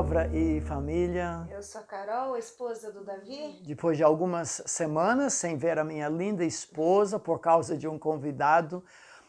Palavra e família. Eu sou a Carol, esposa do Davi. Depois de algumas semanas sem ver a minha linda esposa por causa de um convidado,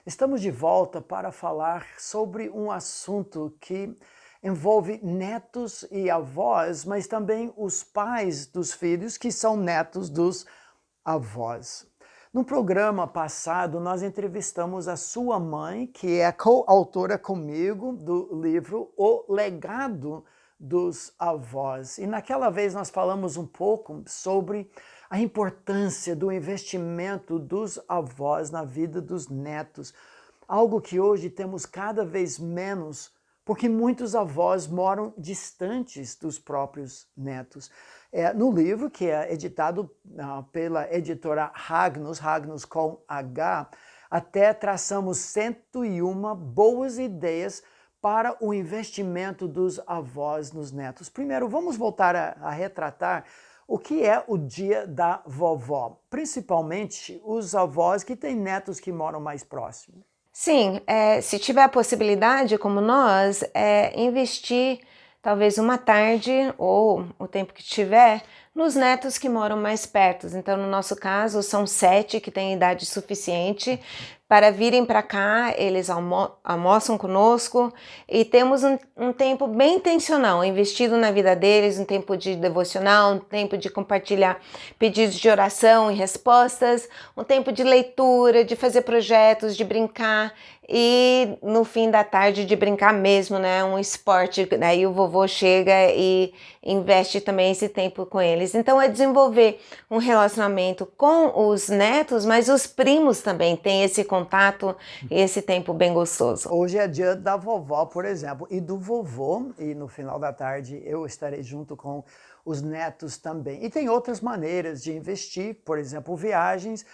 estamos de volta para falar sobre um assunto que envolve netos e avós, mas também os pais dos filhos que são netos dos avós. No programa passado, nós entrevistamos a sua mãe, que é coautora comigo do livro O Legado dos Avós. E naquela vez nós falamos um pouco sobre a importância do investimento dos avós na vida dos netos, algo que hoje temos cada vez menos, porque muitos avós moram distantes dos próprios netos. No livro, que é editado pela editora Ragnus com H, até traçamos 101 boas ideias para o investimento dos avós nos netos. Primeiro, vamos voltar a retratar o que é o dia da vovó, principalmente os avós que têm netos que moram mais próximo. Sim, se tiver a possibilidade, como nós, investir talvez uma tarde ou o tempo que tiver nos netos que moram mais perto. Então, no nosso caso, são 7 que têm idade suficiente para virem para cá, eles almoçam conosco e temos um tempo bem intencional, investido na vida deles, um tempo de devocional, um tempo de compartilhar pedidos de oração e respostas, um tempo de leitura, de fazer projetos, de brincar e no fim da tarde de brincar mesmo, né? Um esporte, daí o vovô chega e investe também esse tempo com eles. Então é desenvolver um relacionamento com os netos, mas os primos também têm esse contato e esse tempo bem gostoso. Hoje é dia da vovó, por exemplo, e do vovô, e no final da tarde eu estarei junto com os netos também. E tem outras maneiras de investir, por exemplo, viagens.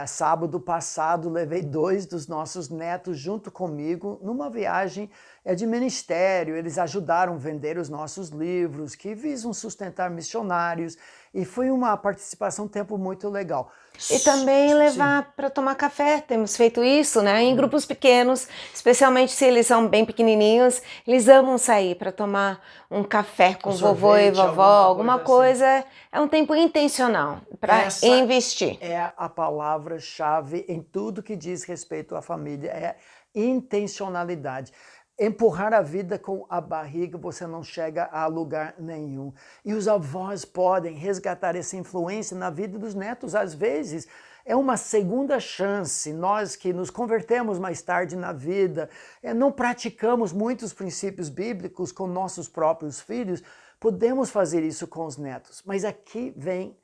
Sábado passado levei 2 dos nossos netos junto comigo numa viagem de ministério. Eles ajudaram a vender os nossos livros que visam sustentar missionários e foi uma participação, um tempo muito legal. E também levar para tomar café, temos feito isso, né? Em grupos pequenos, especialmente se eles são bem pequenininhos, eles amam sair para tomar um café com vovô e vovó, alguma coisa. Assim. É um tempo intencional para investir. É a palavra-chave em tudo que diz respeito à família, é intencionalidade. Empurrar a vida com a barriga, você não chega a lugar nenhum. E os avós podem resgatar essa influência na vida dos netos. Às vezes, é uma segunda chance. Nós que nos convertemos mais tarde na vida, não praticamos muitos princípios bíblicos com nossos próprios filhos, podemos fazer isso com os netos. Mas aqui vem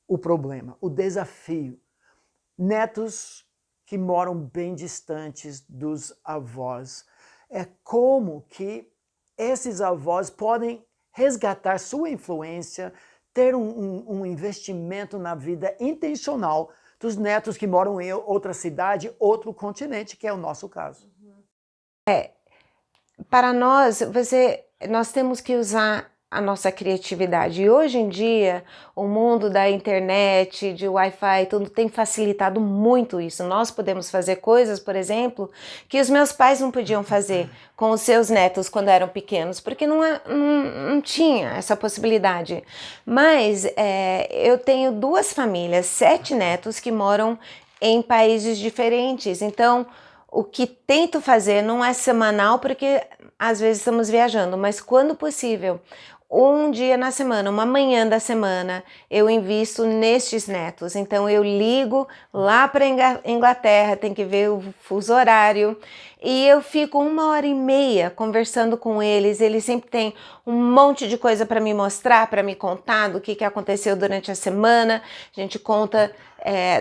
o problema, o desafio. Netos que moram bem distantes dos avós. Como que esses avós podem resgatar sua influência, ter um investimento na vida intencional dos netos que moram em outra cidade, outro continente, que é o nosso caso. Para nós temos que usar a nossa criatividade. E hoje em dia, o mundo da internet, de Wi-Fi, tudo tem facilitado muito isso. Nós podemos fazer coisas, por exemplo, que os meus pais não podiam fazer com os seus netos quando eram pequenos, porque não tinha essa possibilidade. Mas eu tenho 2 famílias, 7 netos que moram em países diferentes. Então, o que tento fazer não é semanal, porque às vezes estamos viajando, mas quando possível, um dia na semana, uma manhã da semana, eu invisto nestes netos. Então eu ligo lá para Inglaterra, tem que ver o fuso horário, e eu fico 1h30 conversando com eles. Eles sempre têm um monte de coisa para me mostrar, para me contar do que aconteceu durante a semana. A gente conta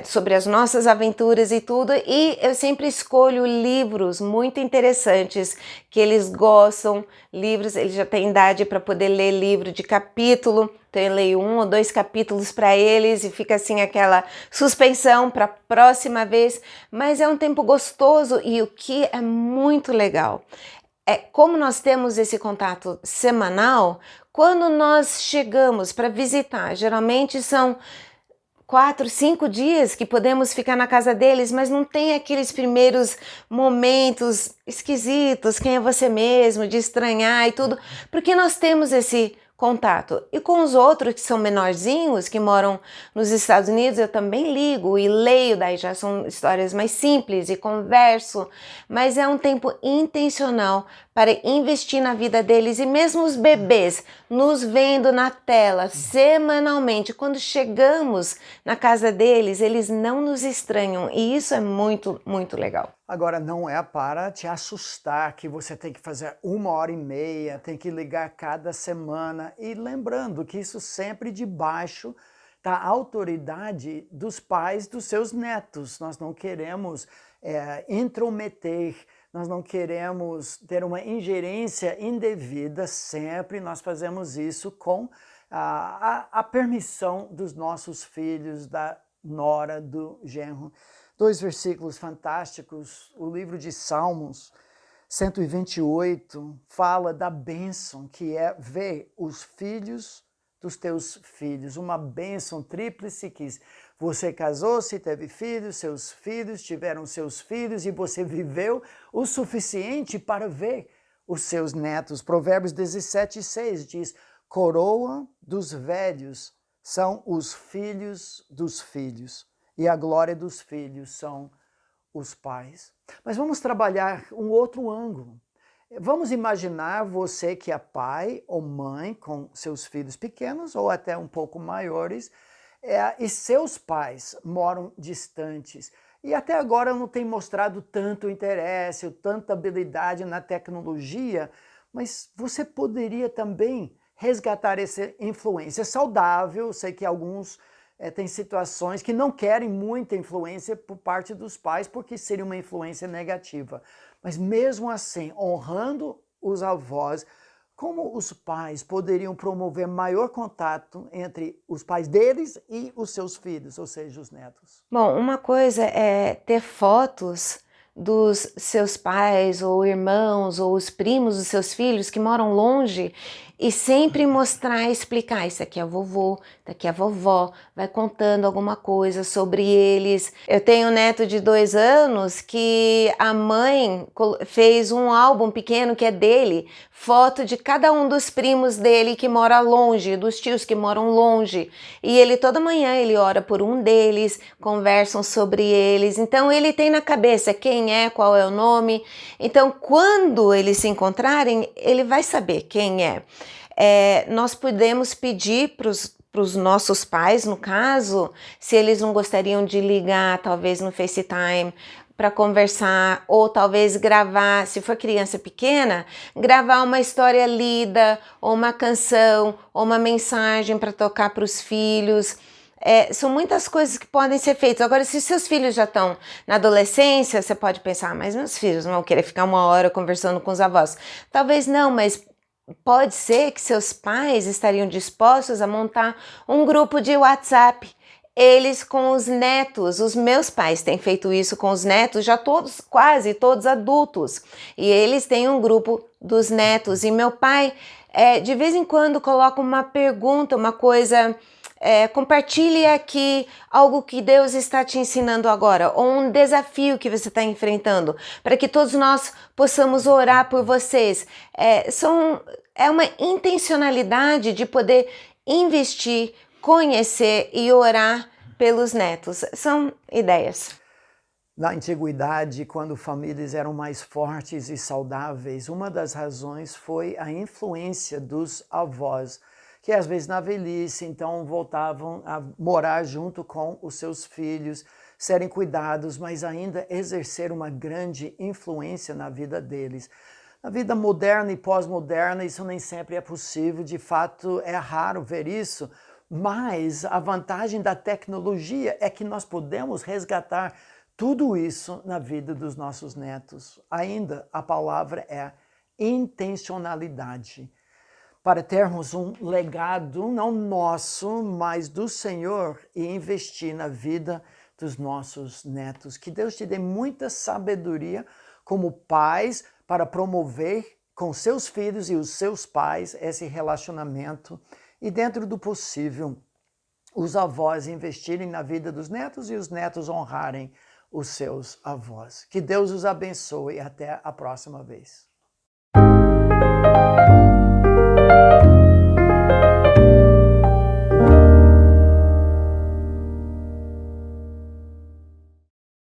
sobre as nossas aventuras e tudo, e eu sempre escolho livros muito interessantes que eles gostam, livros, eles já têm idade para poder ler livro de capítulo, então eu leio 1 ou 2 capítulos para eles e fica assim aquela suspensão para a próxima vez, mas é um tempo gostoso. E o que é muito legal como nós temos esse contato semanal, quando nós chegamos para visitar, geralmente são 4, 5 dias que podemos ficar na casa deles, mas não tem aqueles primeiros momentos esquisitos, quem é você mesmo, de estranhar e tudo, porque nós temos esse contato. E com os outros que são menorzinhos, que moram nos Estados Unidos, eu também ligo e leio, daí já são histórias mais simples e converso, mas é um tempo intencional para investir na vida deles, e mesmo os bebês nos vendo na tela semanalmente, quando chegamos na casa deles, eles não nos estranham, e isso é muito, muito legal. Agora, não é para te assustar que você tem que fazer 1h30, tem que ligar cada semana. E lembrando que isso sempre debaixo da autoridade dos pais dos seus netos. Nós não queremos intrometer, nós não queremos ter uma ingerência indevida, sempre nós fazemos isso com a permissão dos nossos filhos, da nora, do genro. 2 versículos fantásticos, o livro de Salmos 128 fala da bênção que é ver os filhos dos teus filhos, uma bênção tríplice que você casou-se, teve filhos, seus filhos tiveram seus filhos e você viveu o suficiente para ver os seus netos. Provérbios 17:6 diz: coroa dos velhos são os filhos dos filhos, e a glória dos filhos são os pais. Mas vamos trabalhar um outro ângulo. Vamos imaginar você que é pai ou mãe com seus filhos pequenos ou até um pouco maiores, e seus pais moram distantes. E até agora não tem mostrado tanto interesse ou tanta habilidade na tecnologia, mas você poderia também resgatar essa influência saudável. Eu sei que alguns têm situações que não querem muita influência por parte dos pais, porque seria uma influência negativa. Mas mesmo assim, honrando os avós, como os pais poderiam promover maior contato entre os pais deles e os seus filhos, ou seja, os netos? Bom, uma coisa é ter fotos dos seus pais ou irmãos ou os primos dos seus filhos que moram longe e sempre mostrar, explicar, isso aqui é a vovô, daqui é a vovó, vai contando alguma coisa sobre eles. Eu tenho um neto de 2 anos que a mãe fez um álbum pequeno que é dele, foto de cada um dos primos dele que mora longe, dos tios que moram longe, e ele toda manhã ele ora por um deles, conversam sobre eles, então ele tem na cabeça quem é, qual é o nome, então quando eles se encontrarem, ele vai saber quem é. Nós podemos pedir para os nossos pais, no caso, se eles não gostariam de ligar, talvez no FaceTime, para conversar, ou talvez gravar, se for criança pequena, gravar uma história lida, ou uma canção, ou uma mensagem para tocar para os filhos. São muitas coisas que podem ser feitas. Agora, se seus filhos já estão na adolescência, você pode pensar, mas meus filhos não vão querer ficar 1 hora conversando com os avós. Talvez não, mas pode ser que seus pais estariam dispostos a montar um grupo de WhatsApp, eles com os netos. Os meus pais têm feito isso com os netos, já todos, quase todos adultos, e eles têm um grupo dos netos, e meu pai de vez em quando coloca uma pergunta, uma coisa, compartilhe aqui algo que Deus está te ensinando agora, ou um desafio que você está enfrentando, para que todos nós possamos orar por vocês. É uma intencionalidade de poder investir, conhecer e orar pelos netos. São ideias. Na antiguidade, quando famílias eram mais fortes e saudáveis, uma das razões foi a influência dos avós, que às vezes na velhice, então voltavam a morar junto com os seus filhos, serem cuidados, mas ainda exercer uma grande influência na vida deles. Na vida moderna e pós-moderna, isso nem sempre é possível, de fato é raro ver isso, mas a vantagem da tecnologia é que nós podemos resgatar tudo isso na vida dos nossos netos. Ainda a palavra é intencionalidade. Para termos um legado, não nosso, mas do Senhor, e investir na vida dos nossos netos. Que Deus te dê muita sabedoria como pais para promover com seus filhos e os seus pais esse relacionamento e, dentro do possível, os avós investirem na vida dos netos e os netos honrarem os seus avós. Que Deus os abençoe e até a próxima vez.